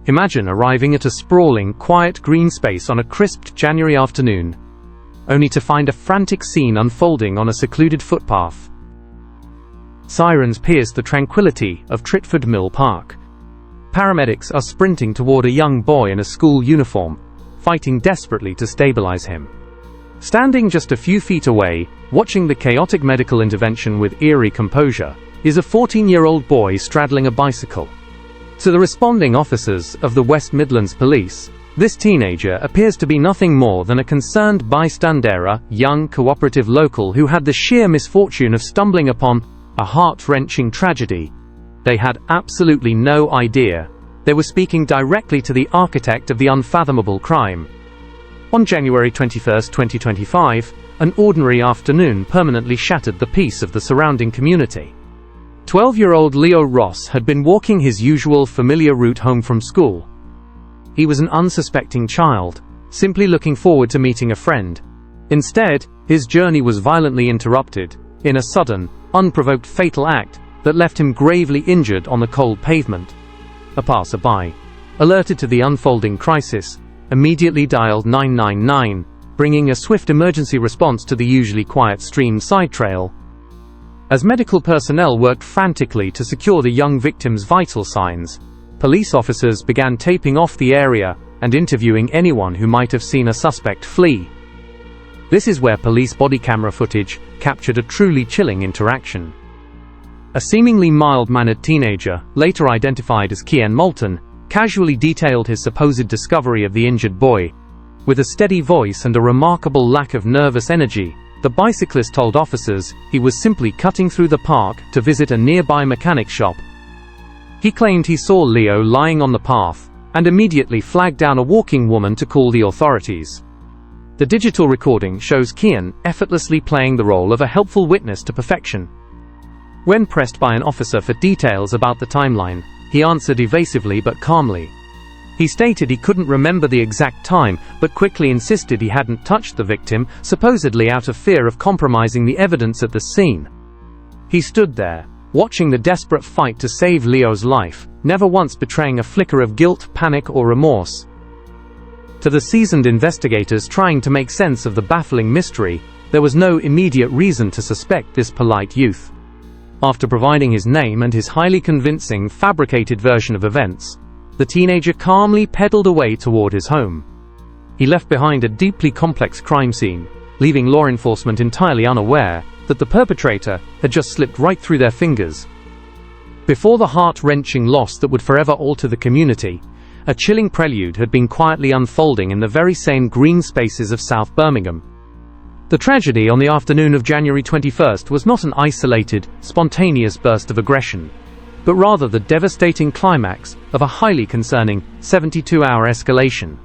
Imagine arriving at a sprawling, quiet green space on a crisp January afternoon, only to find a frantic scene unfolding on a secluded footpath. Sirens pierce the tranquility of Tritford Mill Park. Paramedics are sprinting toward a young boy in a school uniform, fighting desperately to stabilize him. Standing just a few feet away, watching the chaotic medical intervention with eerie composure, is a 14-year-old boy straddling a bicycle. To the responding officers of the West Midlands Police, this teenager appears to be nothing more than a concerned bystander, a young cooperative local who had the sheer misfortune of stumbling upon a heart-wrenching tragedy. They had absolutely no idea they were speaking directly to the architect of the unfathomable crime. On January 21, 2025, an ordinary afternoon permanently shattered the peace of the surrounding community. 12-year-old Leo Ross had been walking his usual familiar route home from school. He was an unsuspecting child, simply looking forward to meeting a friend. Instead, his journey was violently interrupted, in a sudden, unprovoked fatal act that left him gravely injured on the cold pavement. A passerby, alerted to the unfolding crisis, immediately dialed 999, bringing a swift emergency response to the usually quiet stream side trail. As medical personnel worked frantically to secure the young victim's vital signs, police officers began taping off the area and interviewing anyone who might have seen a suspect flee. This is where police body camera footage captured a truly chilling interaction. A seemingly mild-mannered teenager, later identified as Kian Moulton, casually detailed his supposed discovery of the injured boy. With a steady voice and a remarkable lack of nervous energy, the bicyclist told officers he was simply cutting through the park to visit a nearby mechanic shop. He claimed he saw Leo lying on the path, and immediately flagged down a walking woman to call the authorities. The digital recording shows Kian effortlessly playing the role of a helpful witness to perfection. When pressed by an officer for details about the timeline, he answered evasively but calmly. He stated he couldn't remember the exact time, but quickly insisted he hadn't touched the victim, supposedly out of fear of compromising the evidence at the scene. He stood there, watching the desperate fight to save Leo's life, never once betraying a flicker of guilt, panic, or remorse. To the seasoned investigators trying to make sense of the baffling mystery, there was no immediate reason to suspect this polite youth. After providing his name and his highly convincing, fabricated version of events, the teenager calmly pedaled away toward his home. He left behind a deeply complex crime scene, leaving law enforcement entirely unaware that the perpetrator had just slipped right through their fingers. Before the heart-wrenching loss that would forever alter the community, a chilling prelude had been quietly unfolding in the very same green spaces of South Birmingham. The tragedy on the afternoon of January 21st was not an isolated, spontaneous burst of aggression, but rather the devastating climax of a highly concerning 72-hour escalation.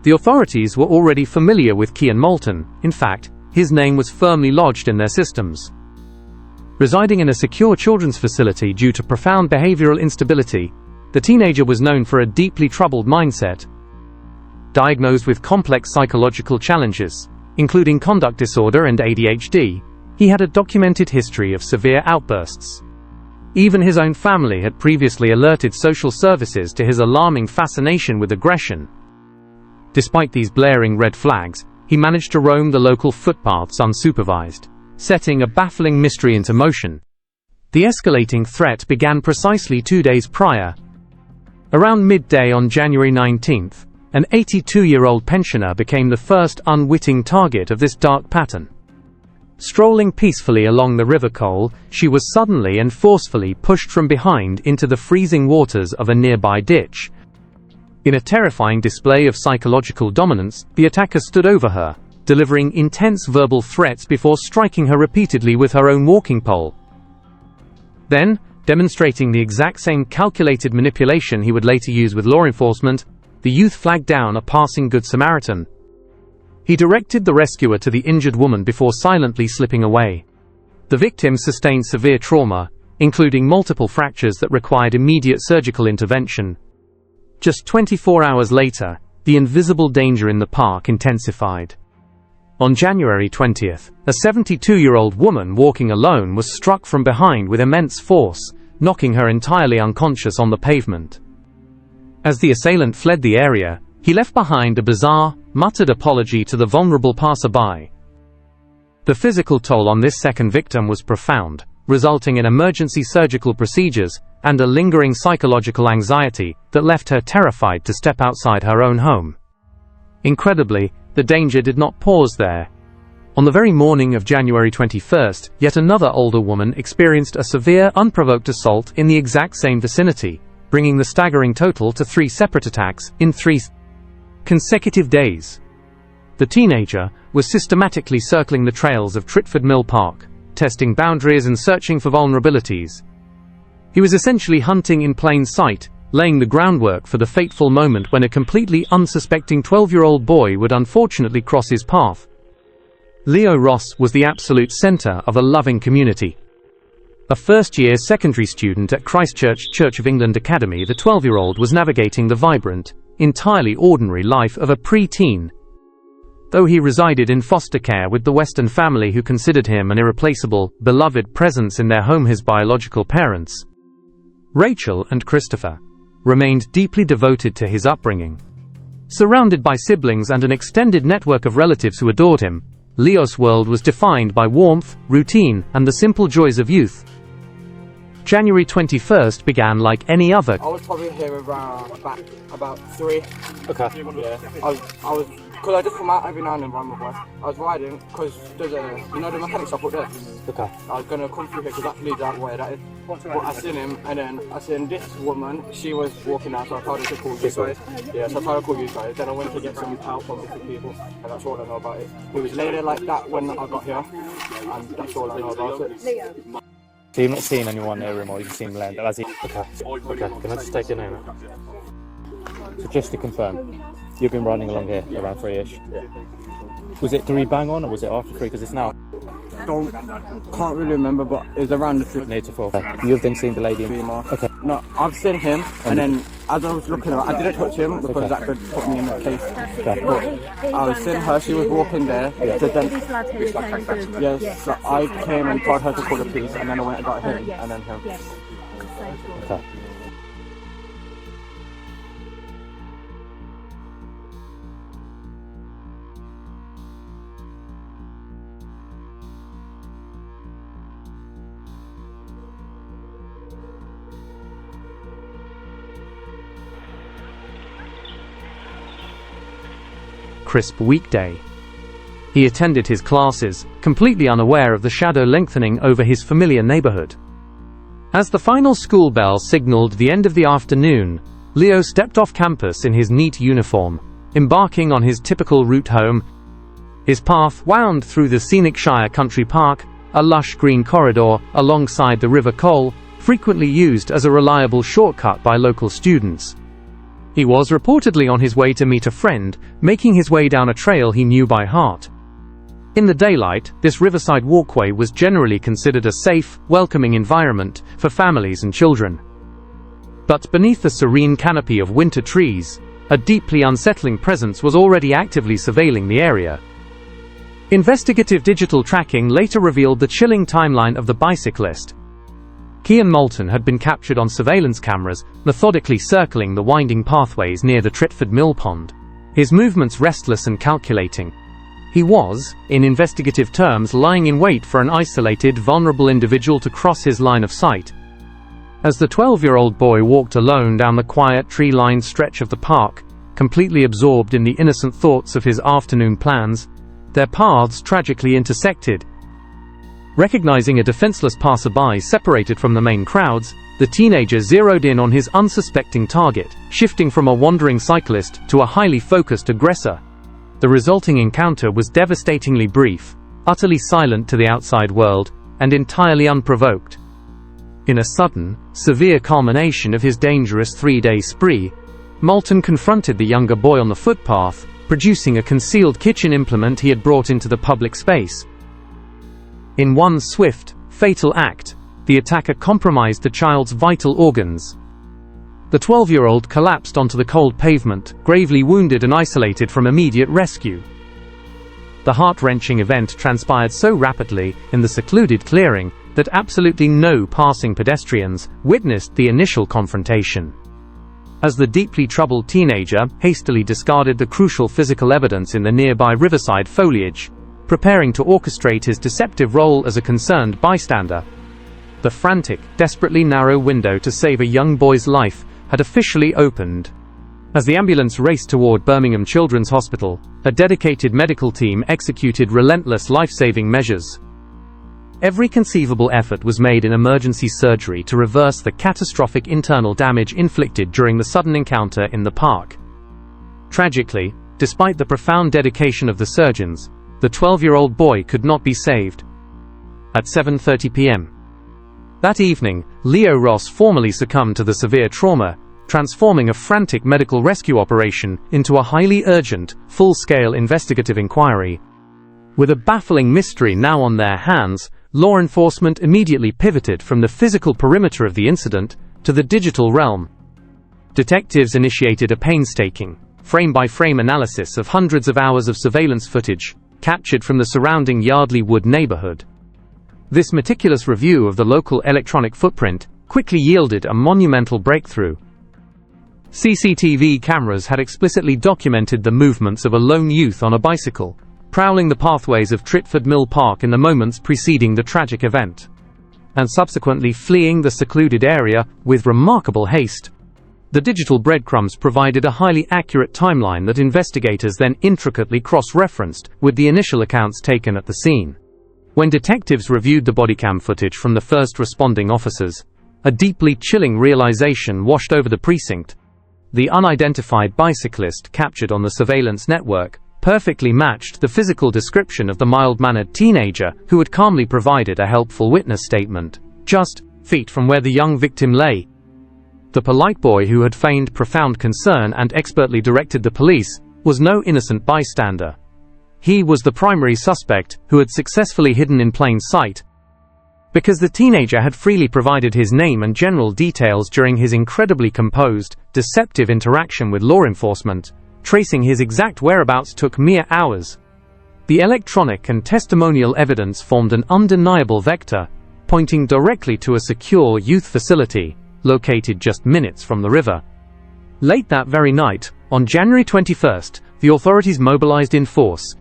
The authorities were already familiar with Kian Moulton. In fact, his name was firmly lodged in their systems. Residing in a secure children's facility due to profound behavioral instability, the teenager was known for a deeply troubled mindset. Diagnosed with complex psychological challenges, including conduct disorder and ADHD, he had a documented history of severe outbursts. Even his own family had previously alerted social services to his alarming fascination with aggression. Despite these blaring red flags, he managed to roam the local footpaths unsupervised, setting a baffling mystery into motion. The escalating threat began precisely 2 days prior. Around midday on January 19th, an 82-year-old pensioner became the first unwitting target of this dark pattern. Strolling peacefully along the river Cole, she was suddenly and forcefully pushed from behind into the freezing waters of a nearby ditch. In a terrifying display of psychological dominance, the attacker stood over her, delivering intense verbal threats before striking her repeatedly with her own walking pole. Then, demonstrating the exact same calculated manipulation he would later use with law enforcement, the youth flagged down a passing Good Samaritan. He directed the rescuer to the injured woman before silently slipping away. The victim sustained severe trauma, including multiple fractures that required immediate surgical intervention. Just 24 hours later, the invisible danger in the park intensified. On January 20th, a 72-year-old woman walking alone was struck from behind with immense force, knocking her entirely unconscious on the pavement. As the assailant fled the area, he left behind a bizarre, muttered apology to the vulnerable passerby. The physical toll on this second victim was profound, resulting in emergency surgical procedures and a lingering psychological anxiety that left her terrified to step outside her own home. Incredibly, the danger did not pause there. On the very morning of January 21st, yet another older woman experienced a severe, unprovoked assault in the exact same vicinity, bringing the staggering total to 3 separate attacks in 3 consecutive days. The teenager was systematically circling the trails of Tritford Mill Park, testing boundaries and searching for vulnerabilities. He was essentially hunting in plain sight, laying the groundwork for the fateful moment when a completely unsuspecting 12-year-old boy would unfortunately cross his path. Leo Ross was the absolute center of a loving community. A first-year secondary student at Christchurch Church of England Academy, the 12-year-old was navigating the vibrant, entirely ordinary life of a pre-teen. Though he resided in foster care with the Western family who considered him an irreplaceable, beloved presence in their home, his biological parents, Rachel and Christopher, remained deeply devoted to his upbringing. Surrounded by siblings and an extended network of relatives who adored him, Leo's world was defined by warmth, routine, and the simple joys of youth. January 21st began like any other. I was probably here around about 3. Okay. Yeah. I was, because I just come out every now and then ride my bike. I was riding because there's a, the mechanic shop up there. Okay. I was going to come through here because that leads that way, that is. But I seen him, and then I seen this woman, she was walking out, so I told her to call you guys. Yeah, so I told her to call you guys. Then I went to get some help from different people, and that's all I know about it. He was laid there like that when I got here, and that's all I know about it. So you've not seen anyone near him, or you've seen him land? Okay. Okay. Can I just take your name? So just to confirm, you've been riding along here around 3ish. Yeah. Was it 3 bang on, or was it after 3? Because it's now. Can't really remember, but it was around the 3. Near to 4. You've then seen the lady. Okay. No, I've seen him, and then as I was looking at her, I didn't touch him because that could put me in the case. Okay. But I was seeing her, she was walking there. Yeah. So then, yes, so I came and told her to call the police, and then I went and got him, and then him. Okay. Crisp weekday. He attended his classes, completely unaware of the shadow lengthening over his familiar neighborhood. As the final school bell signaled the end of the afternoon, Leo stepped off campus in his neat uniform, embarking on his typical route home. His path wound through the scenic Shire Country Park, a lush green corridor alongside the River Cole, frequently used as a reliable shortcut by local students. He was reportedly on his way to meet a friend, making his way down a trail he knew by heart. In the daylight, this riverside walkway was generally considered a safe, welcoming environment for families and children. But beneath the serene canopy of winter trees, a deeply unsettling presence was already actively surveilling the area. Investigative digital tracking later revealed the chilling timeline of the bicyclist. Cian Moulton had been captured on surveillance cameras, methodically circling the winding pathways near the Tritford Mill Pond, his movements restless and calculating. He was, in investigative terms, lying in wait for an isolated, vulnerable individual to cross his line of sight. As the 12-year-old boy walked alone down the quiet, tree-lined stretch of the park, completely absorbed in the innocent thoughts of his afternoon plans, their paths tragically intersected. Recognizing a defenseless passerby separated from the main crowds, the teenager zeroed in on his unsuspecting target, shifting from a wandering cyclist to a highly focused aggressor. The resulting encounter was devastatingly brief, utterly silent to the outside world, and entirely unprovoked. In a sudden, severe culmination of his dangerous 3-day spree, Moulton confronted the younger boy on the footpath, producing a concealed kitchen implement he had brought into the public space. In one swift, fatal act, the attacker compromised the child's vital organs. The 12-year-old collapsed onto the cold pavement, gravely wounded and isolated from immediate rescue. The heart-wrenching event transpired so rapidly in the secluded clearing that absolutely no passing pedestrians witnessed the initial confrontation. as the deeply troubled teenager hastily discarded the crucial physical evidence in the nearby riverside foliage, preparing to orchestrate his deceptive role as a concerned bystander. The frantic, desperately narrow window to save a young boy's life had officially opened. As the ambulance raced toward Birmingham Children's Hospital, a dedicated medical team executed relentless life-saving measures. Every conceivable effort was made in emergency surgery to reverse the catastrophic internal damage inflicted during the sudden encounter in the park. Tragically, despite the profound dedication of the surgeons, the 12-year-old boy could not be saved. At 7:30 p.m. that evening, Leo Ross formally succumbed to the severe trauma, transforming a frantic medical rescue operation into a highly urgent, full-scale investigative inquiry. With a baffling mystery now on their hands, law enforcement immediately pivoted from the physical perimeter of the incident to the digital realm. Detectives initiated a painstaking, frame-by-frame analysis of hundreds of hours of surveillance footage captured from the surrounding Yardley Wood neighborhood. This meticulous review of the local electronic footprint quickly yielded a monumental breakthrough. CCTV cameras had explicitly documented the movements of a lone youth on a bicycle, prowling the pathways of Tritford Mill Park in the moments preceding the tragic event, and subsequently fleeing the secluded area with remarkable haste. The digital breadcrumbs provided a highly accurate timeline that investigators then intricately cross-referenced with the initial accounts taken at the scene. When detectives reviewed the bodycam footage from the first responding officers, a deeply chilling realization washed over the precinct. The unidentified bicyclist captured on the surveillance network perfectly matched the physical description of the mild-mannered teenager who had calmly provided a helpful witness statement, just feet from where the young victim lay. The polite boy who had feigned profound concern and expertly directed the police was no innocent bystander. He was the primary suspect who had successfully hidden in plain sight. Because the teenager had freely provided his name and general details during his incredibly composed, deceptive interaction with law enforcement, tracing his exact whereabouts took mere hours. The electronic and testimonial evidence formed an undeniable vector, pointing directly to a secure youth facility, located just minutes from the river. Late that very night, on January 21st, the authorities mobilized in force.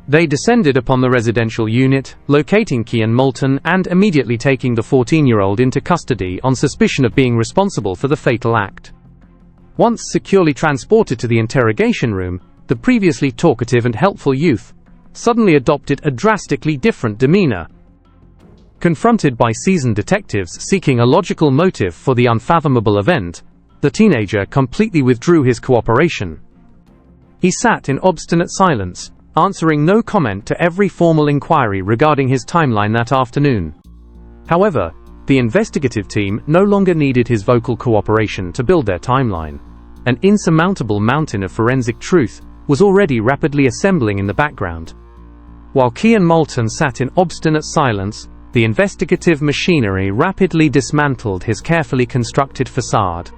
They descended upon the residential unit, locating Kian Moulton and immediately taking the 14-year-old into custody on suspicion of being responsible for the fatal act. Once securely transported to the interrogation room, the previously talkative and helpful youth suddenly adopted a drastically different demeanor. Confronted by seasoned detectives seeking a logical motive for the unfathomable event, the teenager completely withdrew his cooperation. He sat in obstinate silence, answering no comment to every formal inquiry regarding his timeline that afternoon. However, the investigative team no longer needed his vocal cooperation to build their timeline. An insurmountable mountain of forensic truth was already rapidly assembling in the background. While Kian Moulton sat in obstinate silence, the investigative machinery rapidly dismantled his carefully constructed facade.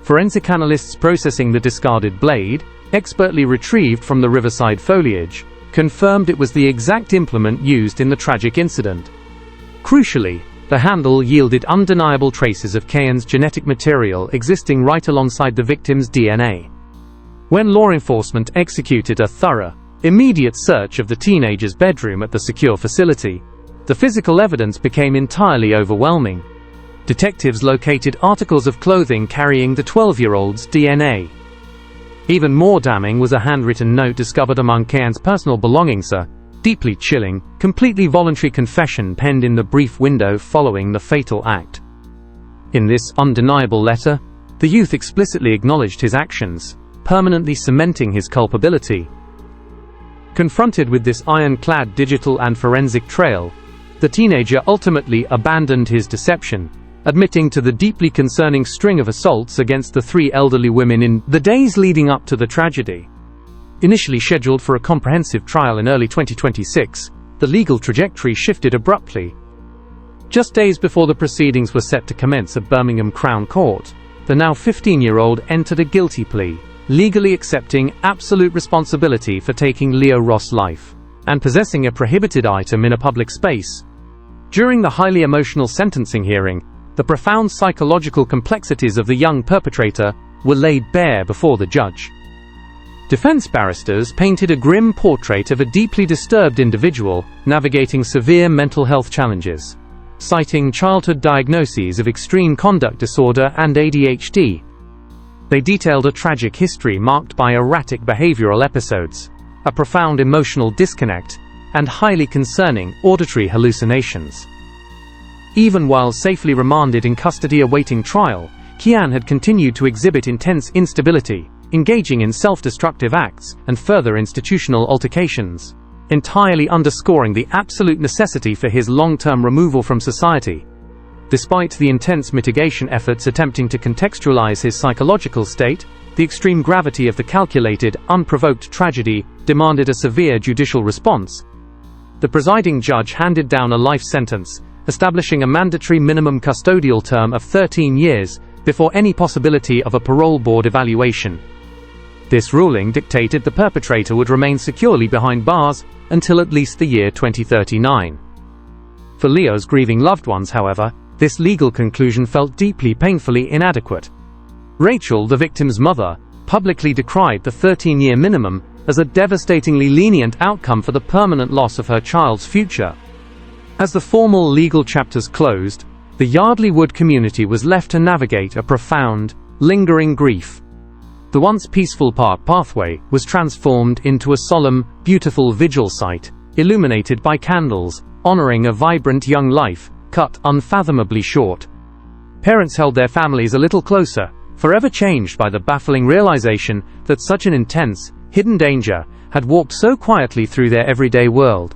Forensic analysts processing the discarded blade, expertly retrieved from the riverside foliage, confirmed it was the exact implement used in the tragic incident. Crucially, the handle yielded undeniable traces of Kian's genetic material existing right alongside the victim's DNA. When law enforcement executed a thorough, immediate search of the teenager's bedroom at the secure facility, the physical evidence became entirely overwhelming. Detectives located articles of clothing carrying the 12-year-old's DNA. Even more damning was a handwritten note discovered among Kian's personal belongings, a deeply chilling, completely voluntary confession penned in the brief window following the fatal act. In this undeniable letter, the youth explicitly acknowledged his actions, permanently cementing his culpability. Confronted with this ironclad digital and forensic trail, the teenager ultimately abandoned his deception, admitting to the deeply concerning string of assaults against the 3 elderly women in the days leading up to the tragedy. Initially scheduled for a comprehensive trial in early 2026, the legal trajectory shifted abruptly. Just days before the proceedings were set to commence at Birmingham Crown Court, the now 15-year-old entered a guilty plea, legally accepting absolute responsibility for taking Leo Ross' life and possessing a prohibited item in a public space. During the highly emotional sentencing hearing, the profound psychological complexities of the young perpetrator were laid bare before the judge. Defense barristers painted a grim portrait of a deeply disturbed individual navigating severe mental health challenges, citing childhood diagnoses of extreme conduct disorder and ADHD. They detailed a tragic history marked by erratic behavioral episodes, a profound emotional disconnect, and highly concerning auditory hallucinations. Even while safely remanded in custody awaiting trial, Kian had continued to exhibit intense instability, engaging in self-destructive acts and further institutional altercations, entirely underscoring the absolute necessity for his long-term removal from society. Despite the intense mitigation efforts attempting to contextualize his psychological state, the extreme gravity of the calculated, unprovoked tragedy demanded a severe judicial response. The presiding judge handed down a life sentence, establishing a mandatory minimum custodial term of 13 years before any possibility of a parole board evaluation. This ruling dictated the perpetrator would remain securely behind bars until at least the year 2039. For Leo's grieving loved ones, however, this legal conclusion felt deeply painfully inadequate. Rachel, the victim's mother, publicly decried the 13-year minimum as a devastatingly lenient outcome for the permanent loss of her child's future. As the formal legal chapters closed, the Yardley Wood community was left to navigate a profound, lingering grief. The once peaceful park pathway was transformed into a solemn, beautiful vigil site, illuminated by candles, honoring a vibrant young life, cut unfathomably short. Parents held their families a little closer, forever changed by the baffling realization that such an intense, hidden danger had walked so quietly through their everyday world.